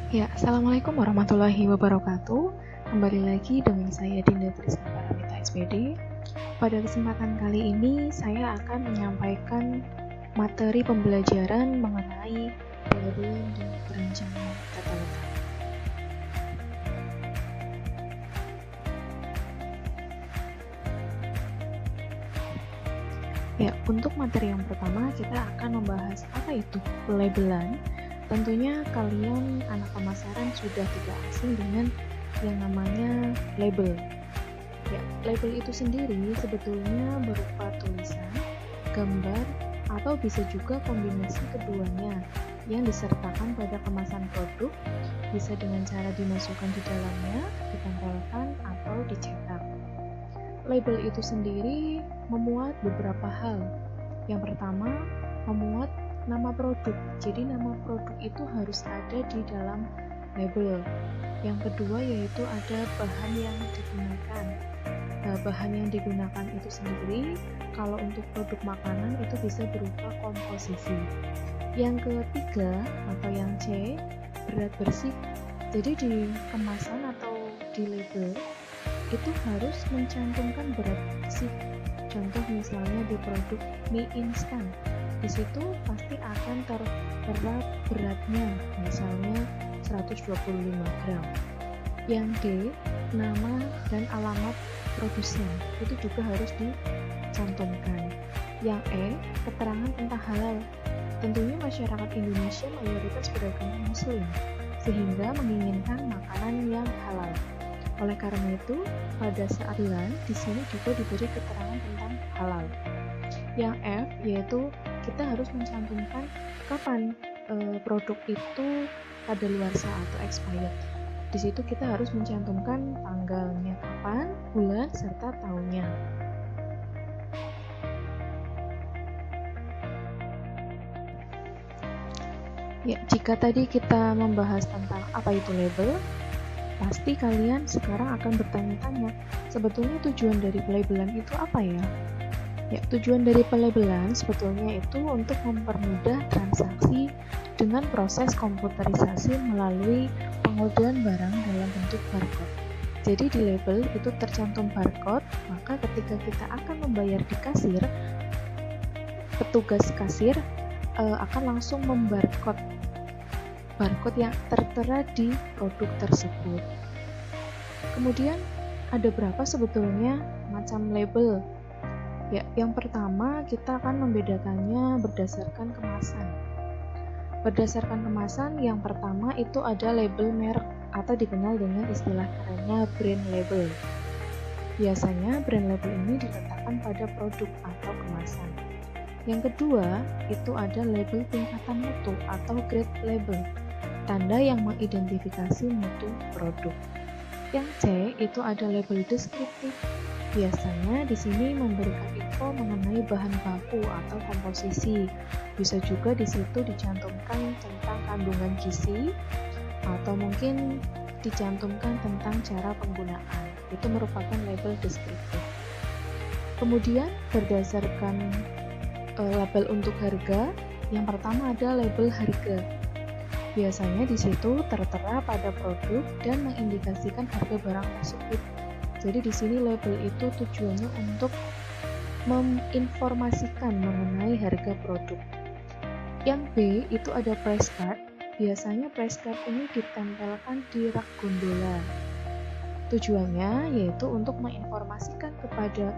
Ya, Assalamualaikum warahmatullahi wabarakatuh. Kembali lagi dengan saya Dinda Trisna Paramita SPD. Pada kesempatan kali ini, saya akan menyampaikan materi pembelajaran mengenai pelabelan dan perencanaan tata letak. Ya, untuk materi yang pertama, kita akan membahas apa itu pelabelan. Tentunya kalian anak pemasaran sudah tidak asing dengan yang namanya label. Ya, label itu sendiri sebetulnya berupa tulisan, gambar, atau bisa juga kombinasi keduanya yang disertakan pada kemasan produk, bisa dengan cara dimasukkan di dalamnya, ditempelkan, atau dicetak. Label itu sendiri memuat beberapa hal. Yang pertama, memuat nama produk. Jadi nama produk itu harus ada di dalam label. Yang kedua yaitu ada bahan yang digunakan. Bahan yang digunakan itu sendiri, kalau untuk produk makanan itu bisa berupa komposisi. Yang ketiga atau yang C, berat bersih. Jadi di kemasan atau di label itu harus mencantumkan berat bersih. Contoh misalnya di produk mie instan, di situ pasti akan tertera beratnya, misalnya 125 gram. Yang D, nama dan alamat produsen, itu juga harus dicantumkan. Yang E, keterangan tentang halal. Tentunya masyarakat Indonesia mayoritas beragama Muslim, sehingga menginginkan makanan yang halal. Oleh karena itu, pada saat bulan, di sini juga diberi keterangan tentang halal. Yang F, yaitu kita harus mencantumkan kapan produk itu kadaluarsa atau expired. Di situ kita harus mencantumkan tanggalnya kapan, bulan, serta tahunnya. Ya, jika tadi kita membahas tentang apa itu label, pasti kalian sekarang akan bertanya-tanya, sebetulnya tujuan dari pelabelan itu apa ya? Ya, tujuan dari pelabelan sebetulnya itu untuk mempermudah transaksi dengan proses komputerisasi melalui pengkodean barang dalam bentuk barcode. Jadi di label itu tercantum barcode, maka ketika kita akan membayar di kasir, petugas kasir akan langsung membarcode yang tertera di produk tersebut. Kemudian ada berapa sebetulnya macam label? Ya, yang pertama kita akan membedakannya berdasarkan kemasan. Berdasarkan kemasan, yang pertama itu ada label merek atau dikenal dengan istilah kerennya brand label. Biasanya brand label ini diletakkan pada produk atau kemasan. Yang kedua, itu ada label tingkatan mutu atau grade label, tanda yang mengidentifikasi mutu produk. Yang C, itu ada label deskriptif. Biasanya di sini memberikan info mengenai bahan baku atau komposisi. Bisa juga di situ dicantumkan tentang kandungan gizi atau mungkin dicantumkan tentang cara penggunaan. Itu merupakan label deskriptif. Kemudian berdasarkan label untuk harga, yang pertama ada label harga. Biasanya di situ tertera pada produk dan mengindikasikan harga barang tersebut. Jadi di sini label itu tujuannya untuk menginformasikan mengenai harga produk. Yang B itu ada price card. Biasanya price card ini ditempelkan di rak gondola. Tujuannya yaitu untuk menginformasikan kepada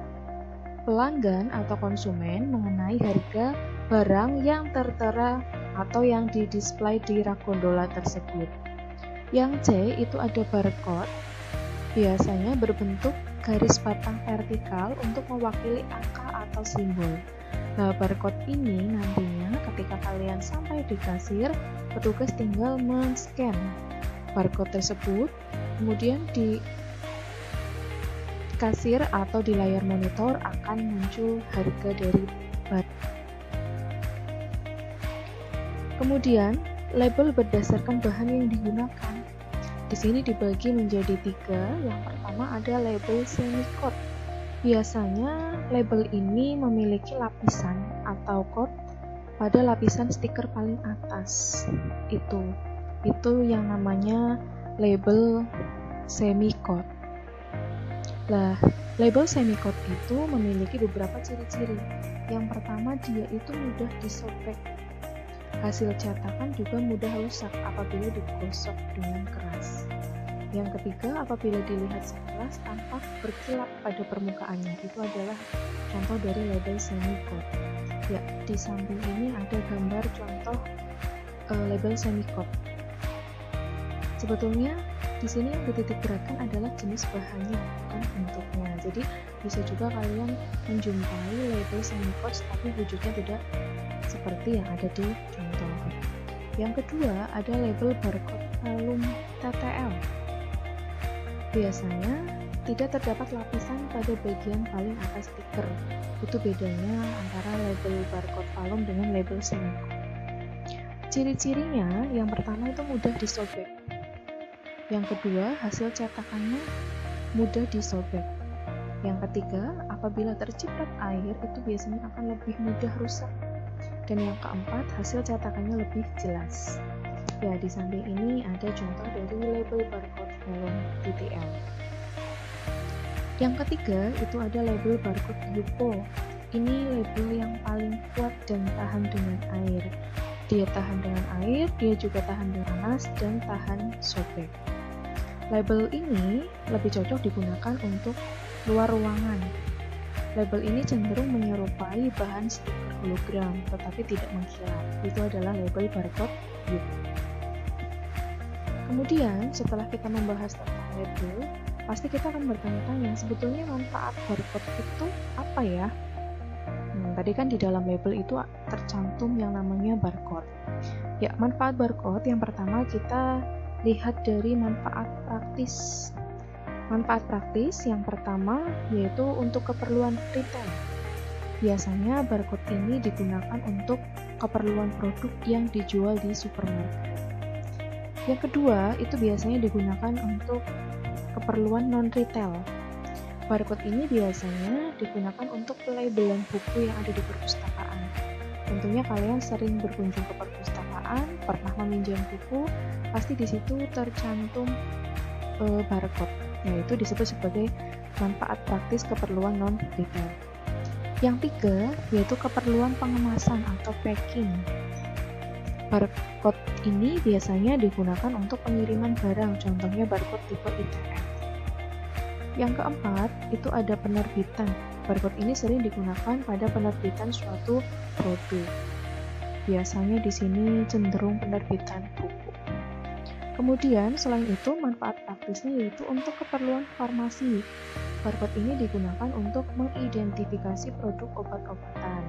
pelanggan atau konsumen mengenai harga barang yang tertera atau yang didisplay di rak gondola tersebut. Yang C itu ada barcode. Biasanya berbentuk garis batang vertikal untuk mewakili angka atau simbol. Nah, barcode ini nantinya ketika kalian sampai di kasir, petugas tinggal men-scan barcode tersebut, kemudian di kasir atau di layar monitor akan muncul harga dari barang. Kemudian, label berdasarkan bahan yang digunakan. Di sini dibagi menjadi 3. Yang pertama ada label semi-coat. Biasanya label ini memiliki lapisan atau coat pada lapisan stiker paling atas. Itu. itu yang namanya label semicode. Lah, label semicode itu memiliki beberapa ciri-ciri. Yang pertama, dia itu mudah disobek. Hasil cetakan juga mudah rusak apabila digosok dengan keras. Yang ketiga, apabila dilihat sekilas tampak berkilap pada permukaannya. Itu adalah contoh dari label semicode. Ya, di samping ini ada gambar contoh label semicode. Sebetulnya di sini yang dititik beratkan adalah jenis bahannya, bukan bentuknya. Jadi bisa juga kalian menjumpai label semicode tapi wujudnya tidak seperti yang ada di contoh. Yang kedua ada label barcode alum TTL. Biasanya tidak terdapat lapisan pada bagian paling atas stiker. Itu bedanya antara label barcode alum dengan label semicode. Ciri-cirinya yang pertama itu mudah disobek. Yang kedua, hasil cetakannya mudah disobek. Yang ketiga, apabila terciprat air itu biasanya akan lebih mudah rusak. Dan yang keempat, hasil cetakannya lebih jelas. Ya, di samping ini ada contoh dari label barcode alum TTL. Yang ketiga, itu ada label barcode UPO. Ini label yang paling kuat dan tahan dengan air. Dia tahan dengan air, dia juga tahan dengan panas dan tahan sobek. Label ini lebih cocok digunakan untuk luar ruangan. Label ini cenderung menyerupai bahan stiker hologram, tetapi tidak mengkilap. Itu adalah label barcode UPO. Kemudian, setelah kita membahas tentang label, pasti kita akan bertanya-tanya, sebetulnya manfaat barcode itu apa ya? Tadi kan di dalam label itu tercantum yang namanya barcode. Ya, manfaat barcode yang pertama kita lihat dari manfaat praktis. Manfaat praktis yang pertama yaitu untuk keperluan retail. Biasanya barcode ini digunakan untuk keperluan produk yang dijual di supermarket. Yang kedua, itu biasanya digunakan untuk keperluan non-retail. Barcode ini biasanya digunakan untuk pelabelan buku yang ada di perpustakaan. Tentunya kalian sering berkunjung ke perpustakaan, pernah meminjam buku, pasti di situ tercantum barcode. Yaitu disebut sebagai manfaat praktis keperluan non-retail. Yang tiga, yaitu keperluan pengemasan atau packing. Barcode ini biasanya digunakan untuk pengiriman barang, contohnya barcode tipe ITF. Yang keempat, itu ada penerbitan. Barcode ini sering digunakan pada penerbitan suatu produk. Biasanya di sini cenderung penerbitan buku. Kemudian, selain itu, manfaat praktisnya yaitu untuk keperluan farmasi. Barcode ini digunakan untuk mengidentifikasi produk obat-obatan.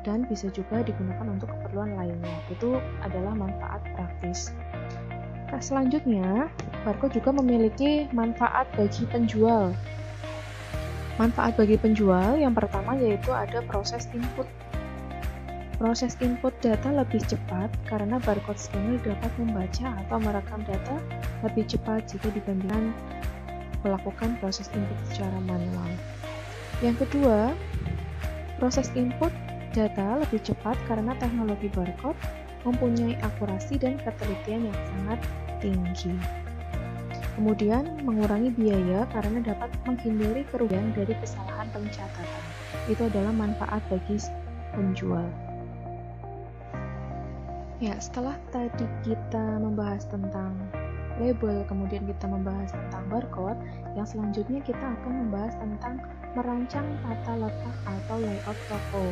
Dan bisa juga digunakan untuk keperluan lainnya. Itu adalah manfaat praktis. Nah, selanjutnya, barcode juga memiliki manfaat bagi penjual. Manfaat bagi penjual yang pertama yaitu ada proses input. Proses input data lebih cepat karena barcode scanner dapat membaca atau merekam data lebih cepat jika dibandingkan melakukan proses input secara manual. Yang kedua, proses input data lebih cepat karena teknologi barcode mempunyai akurasi dan ketelitian yang sangat tinggi. Kemudian, mengurangi biaya karena dapat menghindari kerugian dari kesalahan pencatatan. Itu adalah manfaat bagi penjual. Ya, setelah tadi kita membahas tentang label, kemudian kita membahas tentang barcode, yang selanjutnya kita akan membahas tentang merancang tata letak atau layout toko.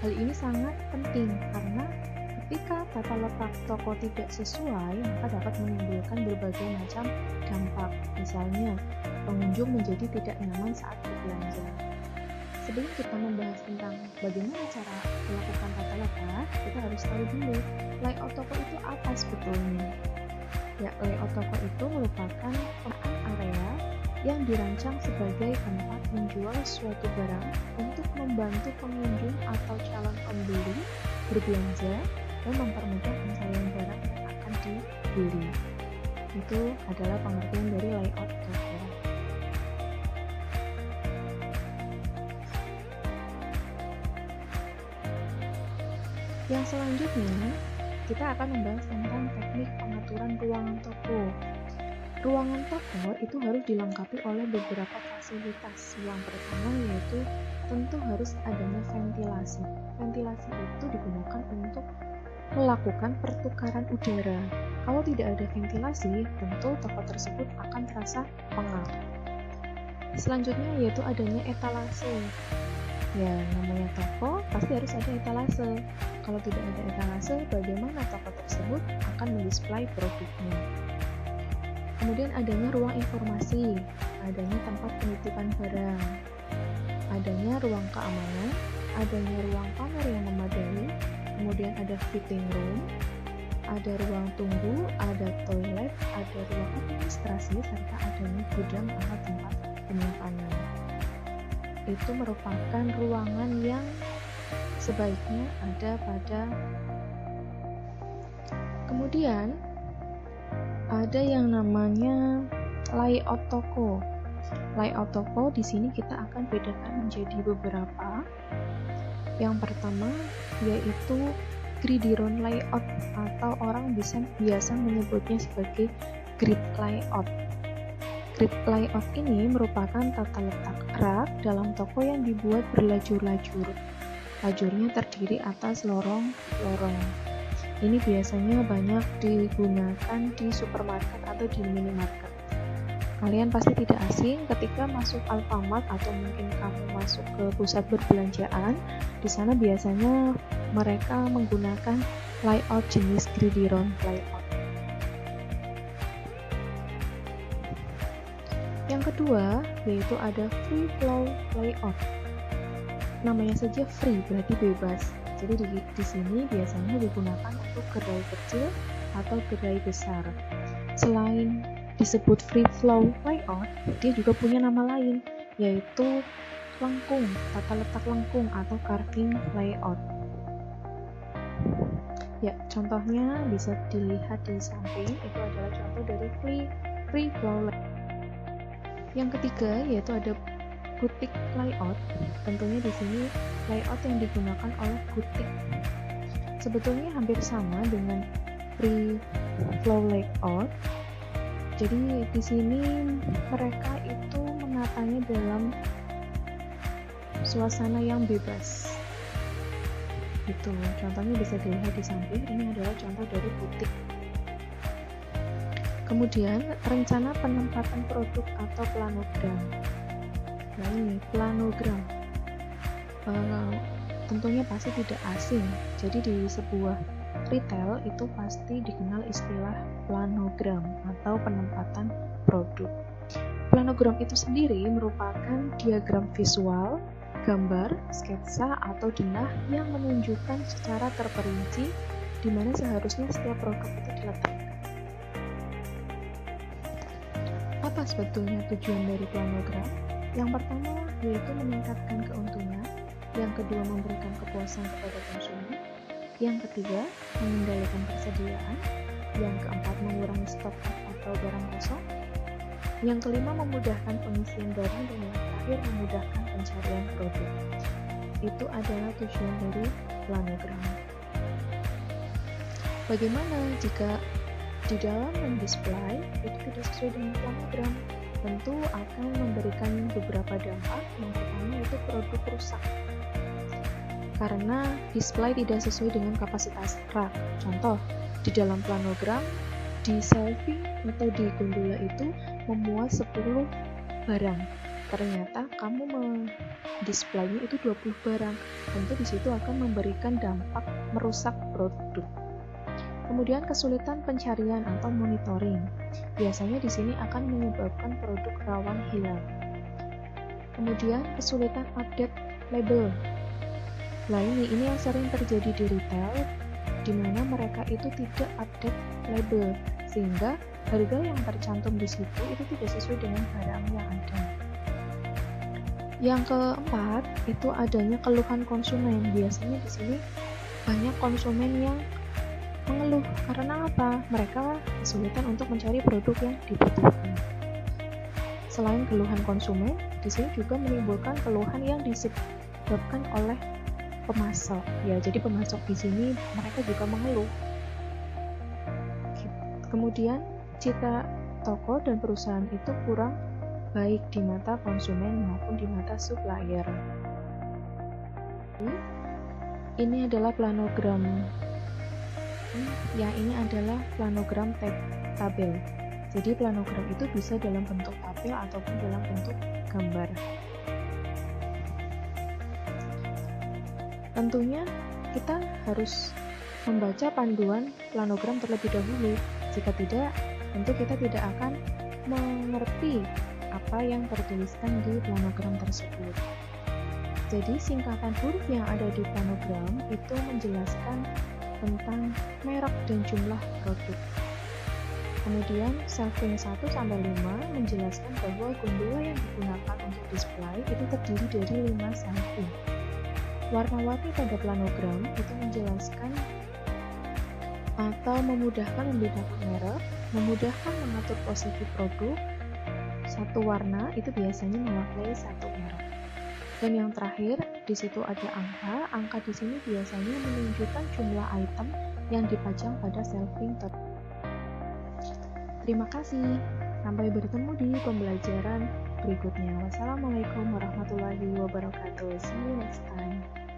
Hal ini sangat penting karena ketika tata letak toko tidak sesuai, maka dapat menimbulkan berbagai macam dampak. Misalnya, pengunjung menjadi tidak nyaman saat berbelanja. Sebelum kita membahas tentang bagaimana cara melakukan tata letak, kita harus tahu dulu layout toko itu apa sebetulnya. Ya, layout toko itu merupakan area yang dirancang sebagai tempat menjual suatu barang untuk membantu pengunjung atau calon pembeli berbelanja dan mempermudah pencarian barang yang akan dibeli. Itu adalah pengertian dari layout toko. Yang selanjutnya, kita akan membahas tentang teknik pengaturan ruangan toko. Ruangan toko itu harus dilengkapi oleh beberapa fasilitas. Yang pertama yaitu tentu harus adanya ventilasi. Ventilasi itu digunakan untuk melakukan pertukaran udara. Kalau tidak ada ventilasi, tentu toko tersebut akan terasa pengap. Selanjutnya yaitu adanya etalase. Ya, namanya toko pasti harus ada etalase. Kalau tidak ada etalase, bagaimana toko tersebut akan mendisplay produknya? Kemudian adanya ruang informasi, adanya tempat penitipan barang, adanya ruang keamanan, adanya ruang pamer yang memadai, kemudian ada fitting room, ada ruang tunggu, ada toilet, ada ruang administrasi, serta adanya gudang atau tempat penyimpanan. Itu merupakan ruangan yang sebaiknya ada pada. Kemudian ada yang namanya layout toko. Layout toko di sini kita akan bedakan menjadi beberapa. Yang pertama yaitu gridiron layout atau orang biasa menyebutnya sebagai grid layout. Grid layout ini merupakan tata letak rak dalam toko yang dibuat berlajur-lajur. Lajurnya terdiri atas lorong-lorong. Ini biasanya banyak digunakan di supermarket atau di minimarket. Kalian pasti tidak asing ketika masuk Alfamart atau mungkin kamu masuk ke pusat perbelanjaan. Di sana biasanya mereka menggunakan layout jenis gridiron layout. Yang kedua yaitu ada free flow layout. Namanya saja free berarti bebas. Jadi di sini biasanya digunakan untuk gerai kecil atau gerai besar. Selain disebut free flow layout, dia juga punya nama lain, yaitu lengkung, tata letak lengkung atau carving layout. Ya, contohnya bisa dilihat di samping, itu adalah contoh dari free flow layout. Yang ketiga yaitu ada boutique layout. Tentunya di sini layout yang digunakan oleh boutique. Sebetulnya hampir sama dengan free flow layout. Jadi di sini mereka itu menatanya dalam suasana yang bebas. Itu contohnya bisa dilihat di samping. Ini adalah contoh dari boutique. Kemudian rencana penempatan produk atau planogram. Nah ini planogram, tentunya pasti tidak asing. Jadi di sebuah retail itu pasti dikenal istilah planogram atau penempatan produk. Planogram itu sendiri merupakan diagram visual, gambar, sketsa atau denah yang menunjukkan secara terperinci di mana seharusnya setiap produk itu diletakkan. Apa sebetulnya tujuan dari planogram? Yang pertama yaitu meningkatkan keuntungan, yang kedua memberikan kepuasan kepada konsumen, yang ketiga mengendalikan persediaan, yang keempat mengurangi stok atau barang kosong, yang kelima memudahkan pengisian barang, dan yang terakhir memudahkan pencarian produk. Itu adalah tujuan dari planogram. Bagaimana jika di dalam mendisplay itu tidak sesuai dengan planogram? Tentu akan memberikan beberapa dampak. Yang pertama itu produk rusak karena display tidak sesuai dengan kapasitas rak. Contoh, di dalam planogram di shelving atau di gondola itu memuat 10 barang. Ternyata kamu mendisplaynya itu 20 barang. Tentu di situ akan memberikan dampak merusak produk. Kemudian kesulitan pencarian atau monitoring. Biasanya di sini akan menyebabkan produk rawan hilang. Kemudian kesulitan update label. Nah ini yang sering terjadi di retail, di mana mereka itu tidak update label, sehingga harga yang tercantum di situ itu tidak sesuai dengan barang yang ada. Yang keempat itu adanya keluhan konsumen. Biasanya di sini banyak konsumen yang mengeluh karena apa? Mereka kesulitan untuk mencari produk yang dibutuhkan. Selain keluhan konsumen, di sini juga menimbulkan keluhan yang disebabkan oleh pemasok. Ya, jadi pemasok di sini mereka juga mengeluh Kemudian, jika toko dan perusahaan itu kurang baik di mata konsumen maupun di mata supplier. Ini adalah planogram. Yang ini adalah planogram tabel. Jadi planogram itu bisa dalam bentuk tabel ataupun dalam bentuk gambar. Tentunya kita harus membaca panduan planogram terlebih dahulu. Jika tidak, tentu kita tidak akan mengerti apa yang tertuliskan di planogram tersebut. Jadi singkatan huruf yang ada di planogram itu menjelaskan tentang merek dan jumlah produk. Kemudian shelving 1-5 menjelaskan bahwa gondola yang digunakan untuk display itu terdiri dari 5 shelving. Warna-warni pada planogram itu menjelaskan atau memudahkan membedakan merek, memudahkan mengatur posisi produk. Satu warna itu biasanya mewakili satu merek. Dan yang terakhir, di situ ada angka. Angka di sini biasanya menunjukkan jumlah item yang dipajang pada shelving tersebut. Terima kasih. Sampai bertemu di pembelajaran berikutnya. Wassalamualaikum warahmatullahi wabarakatuh. See you next time.